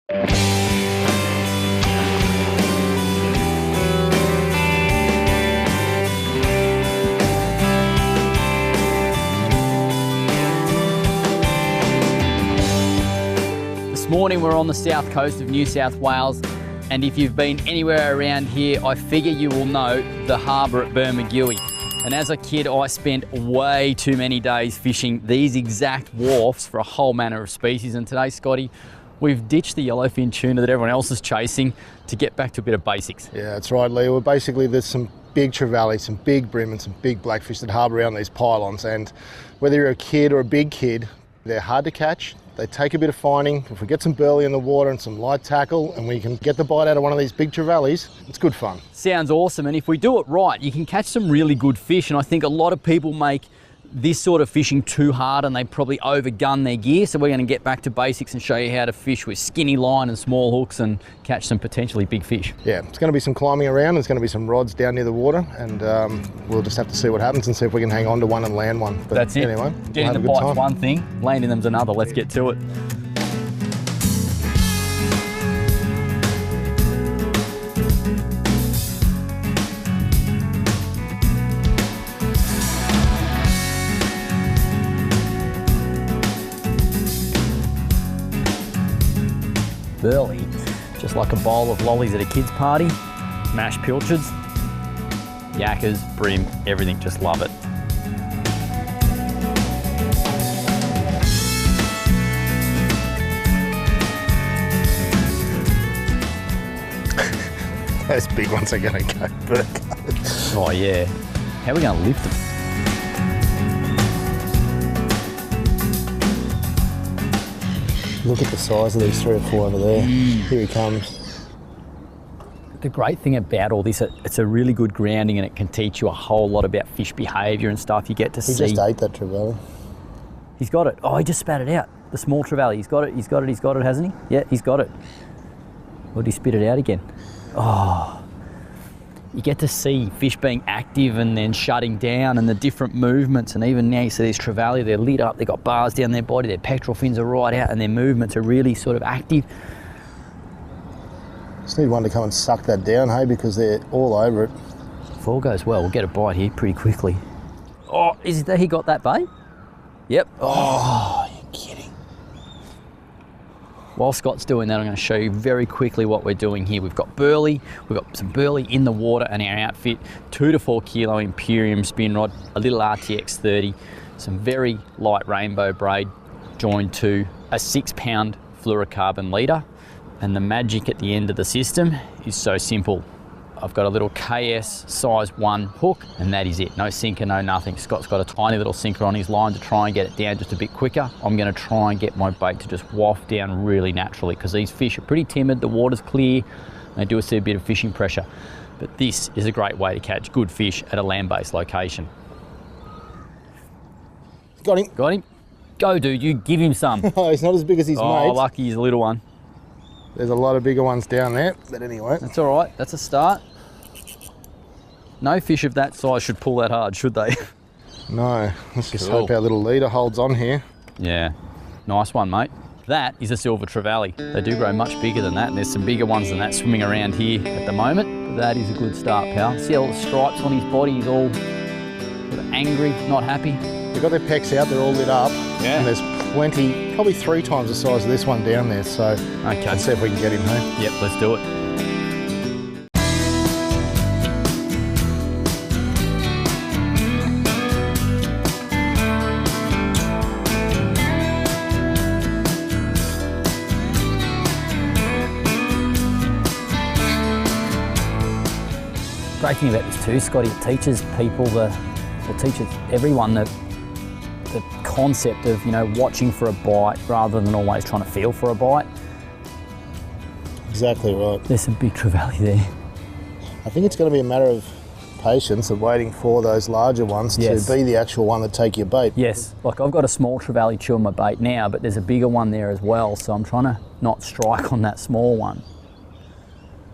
This morning we're on the south coast of New South Wales, and if you've been anywhere around here, I figure you will know the harbour at Bermagui. And as a kid, I spent way too many days fishing these exact wharfs for a whole manner of species. And today, Scotty, we've ditched the yellowfin tuna that everyone else is chasing to get back to a bit of basics. Yeah, that's right, Lee. Well, basically, there's some big trevally, some big bream and some big blackfish that harbour around these pylons. And whether you're a kid or a big kid, they're hard to catch. They take a bit of finding. If we get some burley in the water and some light tackle and we can get the bite out of one of these big trevallies, it's good fun. Sounds awesome. And if we do it right, you can catch some really good fish. And I think a lot of people make this sort of fishing too hard and they probably overgun their gear. So we're going to get back to basics and show you how to fish with skinny line and small hooks and catch some potentially big fish. Yeah, it's going to be some climbing around. There's going to be some rods down near the water, and we'll just have to see what happens and see if we can hang on to one and land one. But that's it. Anyway, getting the bite's one thing, landing them's another. Let's get to it. Burley, just like a bowl of lollies at a kid's party, mashed pilchards, yakkers, bream, everything, just love it. Those big ones are going to go burger. Oh yeah, how are we going to lift them? Look at the size of these 3 or 4 over there. Here he comes. The great thing about all this, it's a really good grounding and it can teach you a whole lot about fish behaviour and stuff. You get to see. He just ate that trevally. He's got it. Oh, he just spat it out. The small trevally. He's got it, hasn't he? Yeah, he's got it. Or did he spit it out again? Oh. You get to see fish being active and then shutting down and the different movements, and even now you see these trevally, they're lit up, they've got bars down their body, their pectoral fins are right out and their movements are really sort of active. Just need one to come and suck that down, hey, because they're all over it. If all goes well, we'll get a bite here pretty quickly. Oh, is that he got that bait? Yep. Oh, you're kidding. While Scott's doing that, I'm going to show you very quickly what we're doing here. We've got burley, we've got some burley in the water and our outfit, 2 to 4 kilo Imperium spin rod, a little RTX 30, some very light rainbow braid joined to a 6 pound fluorocarbon leader. And the magic at the end of the system is so simple. I've got a little KS size 1 hook and that is it. No sinker, no nothing. Scott's got a tiny little sinker on his line to try and get it down just a bit quicker. I'm going to try and get my bait to just waft down really naturally because these fish are pretty timid, the water's clear, and they do see a bit of fishing pressure. But this is a great way to catch good fish at a land-based location. Got him. Got him? Go dude, you give him some. Oh, he's not as big as his mates. Oh, lucky he's a little one. There's a lot of bigger ones down there, but anyway. That's all right, that's a start. No fish of that size should pull that hard, should they? No, let's just hope our little leader holds on here. Yeah, nice one, mate. That is a silver trevally. They do grow much bigger than that, and there's some bigger ones than that swimming around here at the moment. But that is a good start, pal. See all the stripes on his body? He's all sort of angry, not happy. They've got their pecs out, they're all lit up. Yeah. And there's plenty, probably 3 times the size of this one down there. So okay, let's see if we can get him home. Yep, let's do it. Great thing about this too, Scotty, it teaches people teaches everyone the concept of, you know, watching for a bite rather than always trying to feel for a bite. Exactly right. There's some big trevally there. I think it's going to be a matter of patience of waiting for those larger ones to be the actual one that take your bait. Yes, like I've got a small trevally chewing my bait now, but there's a bigger one there as well, so I'm trying to not strike on that small one.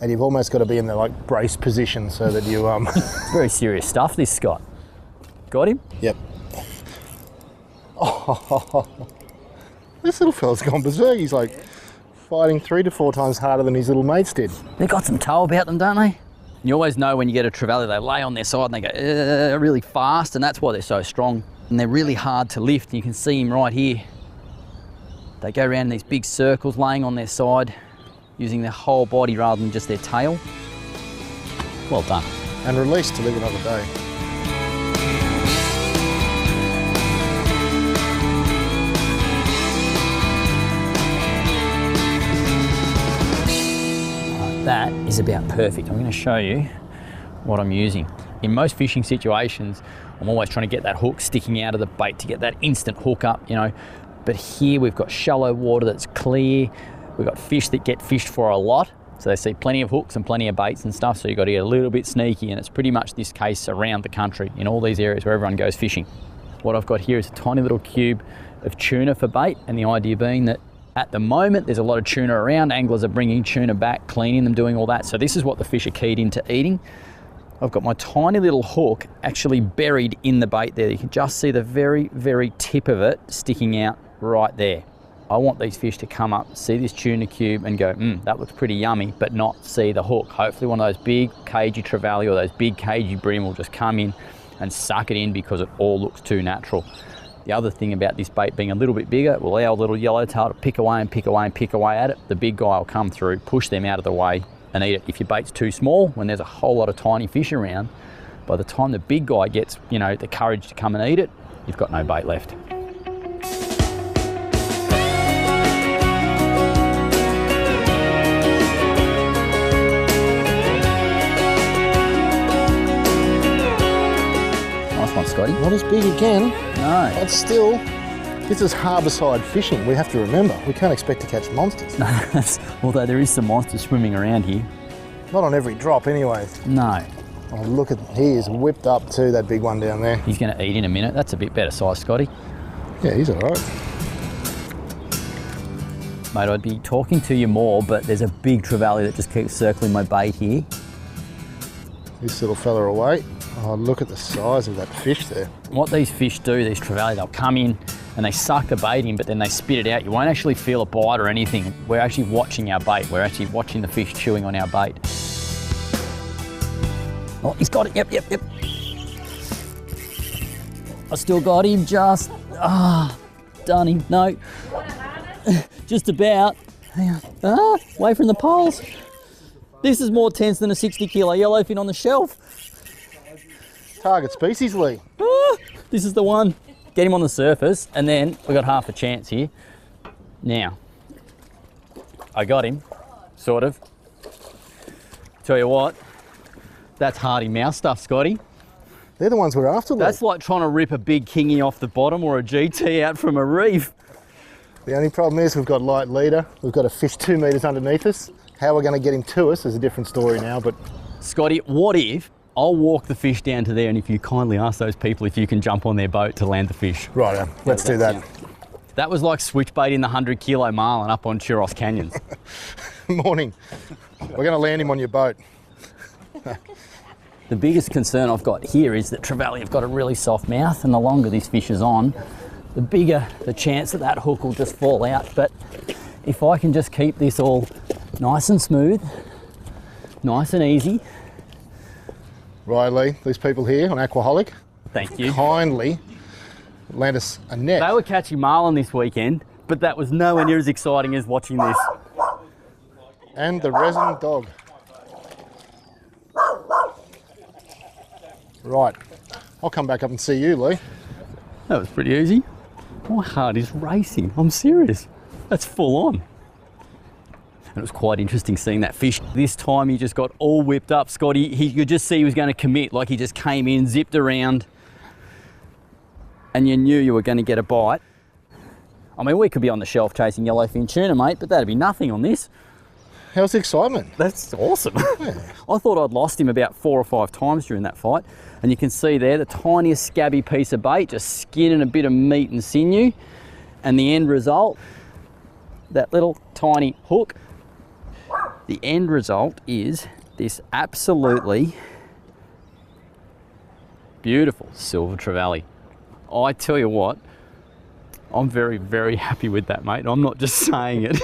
And you've almost got to be in the like brace position so that you It's very serious stuff, this, Scott. Got him? Yep. Oh, this little fella's gone berserk. He's like fighting 3 to 4 times harder than his little mates did. They've got some toe about them, don't they? You always know when you get a trevally, they lay on their side and they go really fast, and that's why they're so strong. And they're really hard to lift. You can see him right here. They go around in these big circles, laying on their side, using their whole body rather than just their tail. Well done. And released to live another day. That is about perfect. I'm going to show you what I'm using. In most fishing situations, I'm always trying to get that hook sticking out of the bait to get that instant hook up, you know. But here we've got shallow water that's clear. We've got fish that get fished for a lot. So they see plenty of hooks and plenty of baits and stuff. So you've got to get a little bit sneaky, and it's pretty much this case around the country in all these areas where everyone goes fishing. What I've got here is a tiny little cube of tuna for bait, and the idea being that at the moment, there's a lot of tuna around. Anglers are bringing tuna back, cleaning them, doing all that. So this is what the fish are keyed into eating. I've got my tiny little hook actually buried in the bait there. You can just see the very, very tip of it sticking out right there. I want these fish to come up, see this tuna cube and go, that looks pretty yummy, but not see the hook. Hopefully one of those big cagey trevally or those big cagey bream will just come in and suck it in because it all looks too natural. The other thing about this bait being a little bit bigger, will allow a little yellowtail to pick away and pick away and pick away at it. The big guy will come through, push them out of the way and eat it. If your bait's too small, when there's a whole lot of tiny fish around, by the time the big guy gets, you know, the courage to come and eat it, you've got no bait left. Nice one, Scotty. Not as big again. No. But still, this is harbourside fishing. We have to remember, we can't expect to catch monsters. Although there is some monsters swimming around here. Not on every drop anyway. No. Oh, look at, he is whipped up too, that big one down there. He's going to eat in a minute. That's a bit better size, Scotty. Yeah, he's all right. Mate, I'd be talking to you more, but there's a big trevally that just keeps circling my bait here. This little fella away. Oh, look at the size of that fish there. What these fish do, these trevally, they'll come in and they suck the bait in, but then they spit it out. You won't actually feel a bite or anything. We're actually watching our bait. We're actually watching the fish chewing on our bait. Oh, he's got it. Yep. I still got him, just. Done him. No. Just about. Hang on. Away from the poles. This is more tense than a 60-kilo yellowfin on the shelf. Target species, Lee. This is the one. Get him on the surface, and then we got half a chance here. Now, I got him, sort of. Tell you what, that's hardy mouth stuff, Scotty. They're the ones we're after, Lee. That's like trying to rip a big kingy off the bottom or a GT out from a reef. The only problem is we've got light leader. We've got a fish 2 metres underneath us. How we're going to get him to us is a different story now, but... Scotty, what if I'll walk the fish down to there, and if you kindly ask those people if you can jump on their boat to land the fish. Right, let's do that. That was like switchbait in the 100-kilo marlin up on Churros Canyon. Morning. We're going to land him on your boat. The biggest concern I've got here is that trevally have got a really soft mouth, and the longer this fish is on, the bigger the chance that that hook will just fall out. But if I can just keep this all nice and smooth, nice and easy. Right, Lee, these people here on Aquaholic, thank you, kindly lend us a net. They were catching marlin this weekend, but that was nowhere near as exciting as watching this. And the resident dog. Right, I'll come back up and see you, Lee. That was pretty easy. My heart is racing, I'm serious. That's full on. And it was quite interesting seeing that fish. This time he just got all whipped up, Scotty. You could just see he was going to commit, like he just came in, zipped around, and you knew you were going to get a bite. I mean, we could be on the shelf chasing yellowfin tuna, mate, but that'd be nothing on this. How's the excitement? That's awesome. Yeah. I thought I'd lost him about 4 or 5 times during that fight. And you can see there, the tiniest scabby piece of bait, just skin and a bit of meat and sinew. And the end result, that little tiny hook. The end result is this absolutely beautiful silver trevally. I tell you what, I'm very, very happy with that, mate. I'm not just saying it.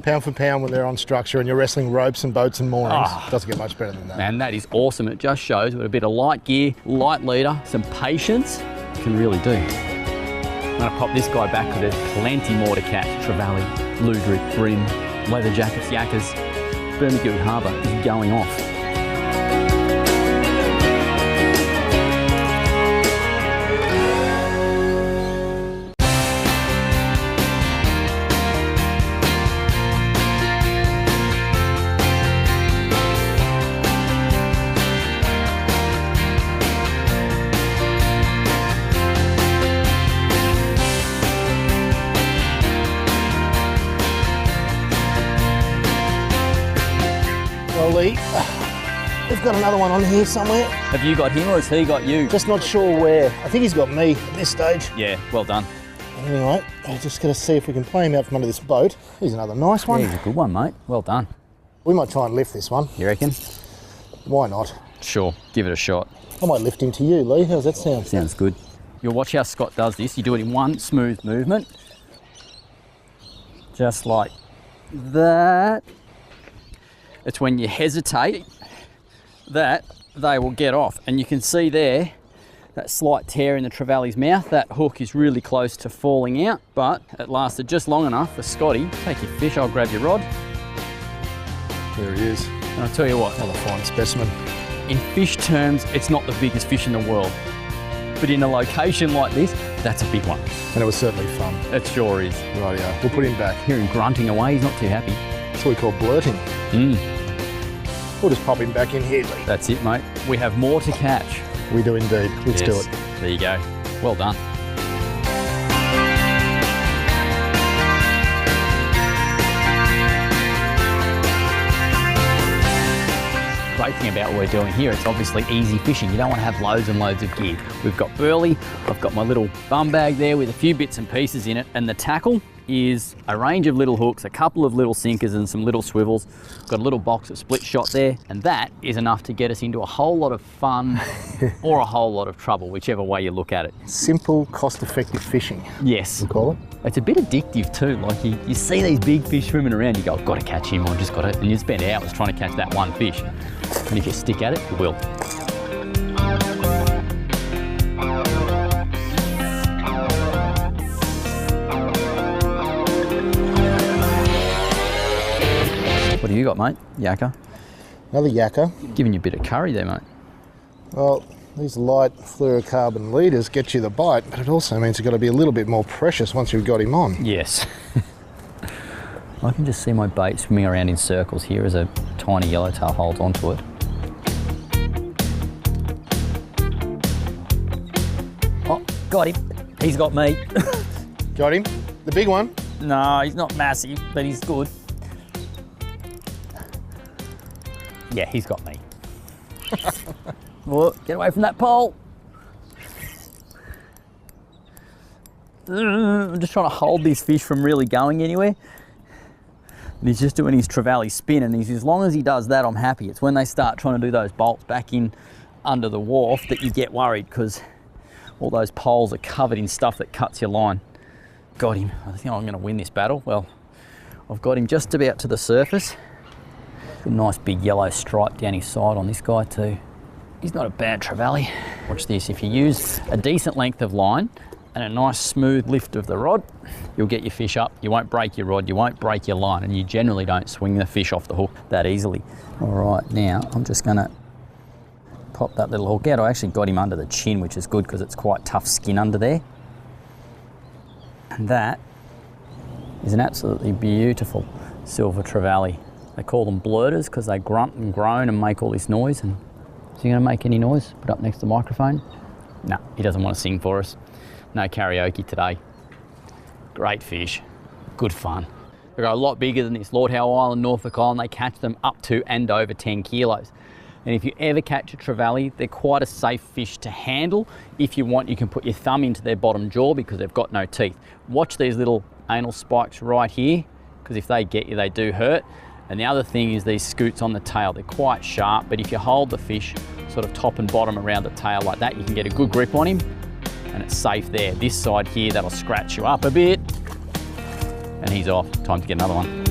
Pound for pound when they're on structure and you're wrestling ropes and boats and moorings. Doesn't get much better than that. Man, that is awesome. It just shows with a bit of light gear, light leader, some patience, can really do. I'm gonna pop this guy back because there's plenty more to catch. Trevally, luderick, bream, leather jackets, yakkers. Bermagui Harbour is going off. Well, Lee, we've got another one on here somewhere. Have you got him or has he got you? Just not sure where. I think he's got me at this stage. Yeah, well done. Anyway, I'm just going to see if we can play him out from under this boat. Here's another nice one. Yeah, he's a good one, mate. Well done. We might try and lift this one. You reckon? Why not? Sure, give it a shot. I might lift him to you, Lee. How's that sound? Sounds good. You'll watch how Scott does this. You do it in one smooth movement. Just like that. It's when you hesitate that they will get off. And you can see there, that slight tear in the trevally's mouth. That hook is really close to falling out, but it lasted just long enough for Scotty. Take your fish, I'll grab your rod. There he is. And I'll tell you what. Another fine specimen. In fish terms, it's not the biggest fish in the world. But in a location like this, that's a big one. And it was certainly fun. It sure is. Rightio. We'll put him back. Hear him grunting away, he's not too happy. That's what we call blurting. We'll just pop him back in here, Lee. That's it, mate. We have more to catch. We do indeed. Let's do it. There you go. Well done. Great thing about what we're doing here, it's obviously easy fishing. You don't want to have loads and loads of gear. We've got burley, I've got my little bum bag there with a few bits and pieces in it, and the tackle is a range of little hooks, a couple of little sinkers and some little swivels. Got a little box of split shot there, and that is enough to get us into a whole lot of fun or a whole lot of trouble, whichever way you look at it. Simple, cost-effective fishing. Yes. We call it. It's a bit addictive too. Like you see these big fish swimming around, you go, I've got to catch him, I've just got it. And you spend hours trying to catch that one fish. And if you stick at it, you will. What do you got, mate? Yakka? Another yakka. Giving you a bit of curry there, mate. Well, these light fluorocarbon leaders get you the bite, but it also means you've got to be a little bit more precious once you've got him on. Yes. I can just see my bait swimming around in circles here as a tiny yellowtail holds onto it. Oh, got him. He's got me. Got him? The big one? No, he's not massive, but he's good. Yeah, he's got me. Whoa, get away from that pole. I'm just trying to hold this fish from really going anywhere. And he's just doing his trevally spin, and as long as he does that, I'm happy. It's when they start trying to do those bolts back in under the wharf that you get worried, because all those poles are covered in stuff that cuts your line. Got him. I think I'm going to win this battle. Well, I've got him just about to the surface. A nice big yellow stripe down his side on this guy too. He's not a bad trevally. Watch this, if you use a decent length of line and a nice smooth lift of the rod, you'll get your fish up. You won't break your rod, you won't break your line, and you generally don't swing the fish off the hook that easily. All right, now I'm just gonna pop that little hook out. I actually got him under the chin, which is good because it's quite tough skin under there. And that is an absolutely beautiful silver trevally. They call them blurters because they grunt and groan and make all this noise. And is he going to make any noise? Put up next to the microphone? No, he doesn't want to sing for us. No karaoke today. Great fish, good fun. They go a lot bigger than this. Lord Howe Island, Norfolk Island, they catch them up to and over 10 kilos. And if you ever catch a trevally, they're quite a safe fish to handle. If you want, you can put your thumb into their bottom jaw because they've got no teeth. Watch these little anal spikes right here, because if they get you, they do hurt. And the other thing is these scoots on the tail. They're quite sharp, but if you hold the fish sort of top and bottom around the tail like that, you can get a good grip on him and it's safe there. This side here, that'll scratch you up a bit and he's off. Time to get another one.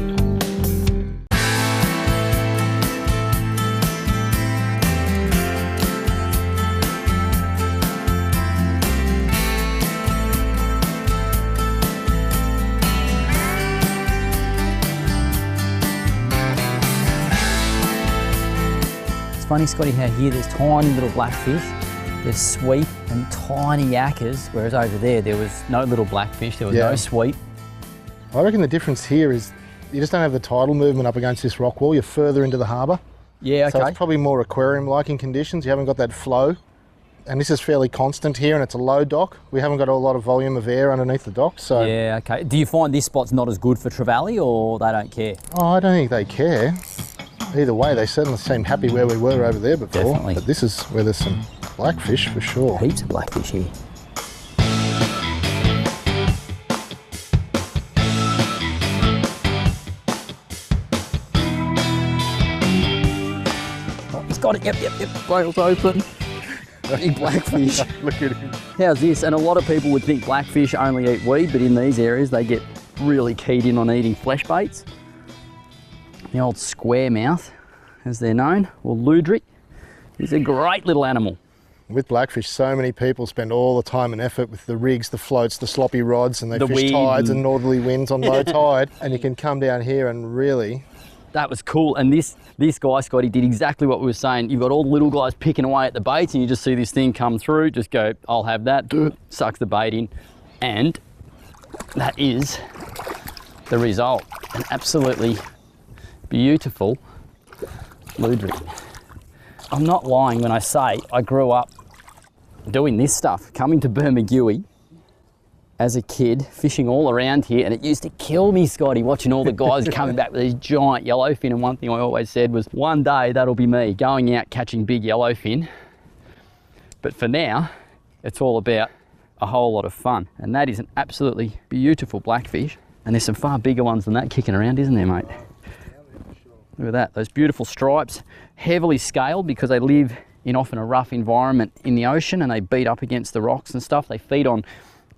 funny, Scotty, how here there's tiny little blackfish, there's sweep and tiny yakkers, whereas over there was no little blackfish, there was no sweep. I reckon the difference here is you just don't have the tidal movement up against this rock wall. You're further into the harbour. Yeah, okay. So it's probably more aquarium-like in conditions. You haven't got that flow. And this is fairly constant here, and it's a low dock. We haven't got a lot of volume of air underneath the dock, so... Yeah, okay. Do you find this spot's not as good for trevally, or they don't care? Oh, I don't think they care. Either way, they certainly seem happy where we were over there before. Definitely. But this is where there's some blackfish for sure. Heaps of blackfish here. Oh, he's got it. Yep. Whale's open. Big blackfish. Look at him. How's this? And a lot of people would think blackfish only eat weed, but in these areas they get really keyed in on eating flesh baits. The old square mouth, as they're known, or luderick, is a great little animal. With blackfish, so many people spend all the time and effort with the rigs, the floats, the sloppy rods, and they fish tides and northerly winds on low tide. And you can come down here and really... That was cool. And this guy, Scotty, did exactly what we were saying. You've got all the little guys picking away at the baits, and you just see this thing come through, just go, I'll have that, sucks the bait in. And that is the result. An absolutely beautiful luderick. I'm not lying when I say I grew up doing this stuff, coming to Bermagui as a kid, fishing all around here, and it used to kill me, Scotty, watching all the guys coming back with these giant yellowfin. And one thing I always said was, one day that'll be me, going out catching big yellowfin. But for now, it's all about a whole lot of fun. And that is an absolutely beautiful blackfish. And there's some far bigger ones than that kicking around, isn't there, mate? Look at that, those beautiful stripes, heavily scaled because they live in often a rough environment in the ocean, and they beat up against the rocks and stuff. They feed on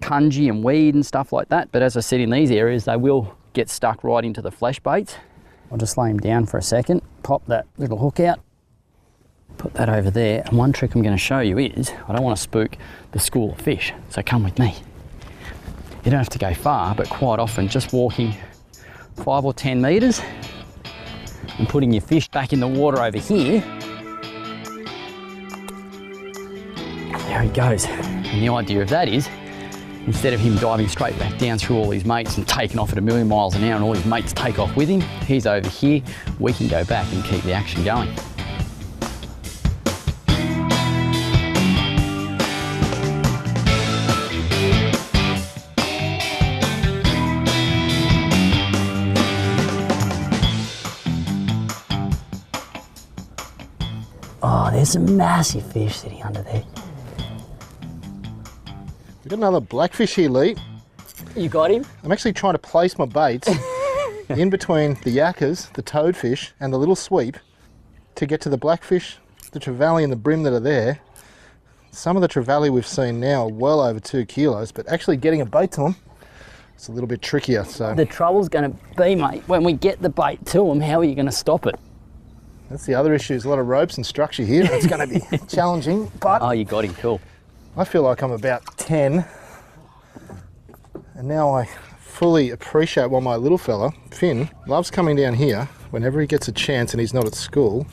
cungy and weed and stuff like that. But as I said, in these areas, they will get stuck right into the flesh baits. I'll just lay him down for a second, pop that little hook out, put that over there. And one trick I'm going to show you is, I don't want to spook the school of fish, so come with me. You don't have to go far, but quite often just walking 5 or 10 metres and putting your fish back in the water over here. There he goes. And the idea of that is, instead of him diving straight back down through all his mates and taking off at 1,000,000 miles an hour and all his mates take off with him, he's over here, we can go back and keep the action going. Oh, there's some massive fish sitting under there. We've got another blackfish here, Lee. You got him? I'm actually trying to place my baits in between the yakkers, the toadfish, and the little sweep to get to the blackfish, the trevally and the brim that are there. Some of the trevally we've seen now are well over 2 kilos, but actually getting a bait to them, it's a little bit trickier. So the trouble's going to be, mate, when we get the bait to them, how are you going to stop it? That's the other issue, there's a lot of ropes and structure here. It's going to be challenging, but... Oh, you got him, cool. I feel like I'm about 10, and now I fully appreciate why my little fella, Finn, loves coming down here whenever he gets a chance and he's not at school.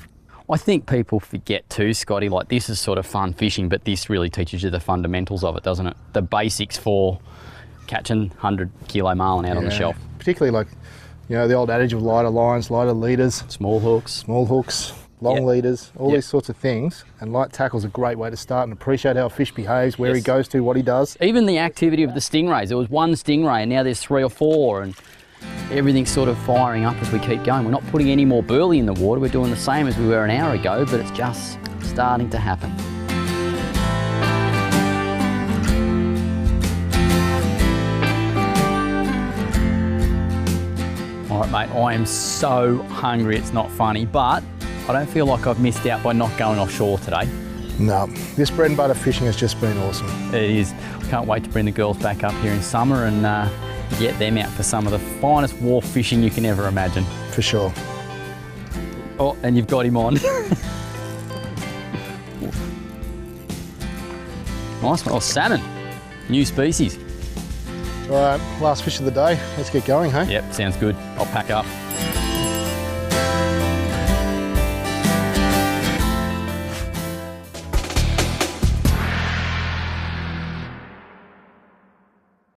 I think people forget too, Scotty, like this is sort of fun fishing, but this really teaches you the fundamentals of it, doesn't it? The basics for catching 100-kilo marlin out on the shelf. Particularly like, you know, the old adage of lighter lines, lighter leaders. Small hooks, long leaders, all these sorts of things. And light tackle's a great way to start and appreciate how a fish behaves, where he goes to, what he does. Even the activity of the stingrays. There was one stingray and now there's 3 or 4, and everything's sort of firing up as we keep going. We're not putting any more burley in the water. We're doing the same as we were an hour ago, but it's just starting to happen. All right, mate, I am so hungry, it's not funny, but I don't feel like I've missed out by not going offshore today. No, this bread and butter fishing has just been awesome. It is. Can't wait to bring the girls back up here in summer and get them out for some of the finest wharf fishing you can ever imagine. For sure. Oh, and you've got him on. Nice one. Oh, salmon. New species. All right, last fish of the day. Let's get going, hey? Yep, sounds good. I'll pack up.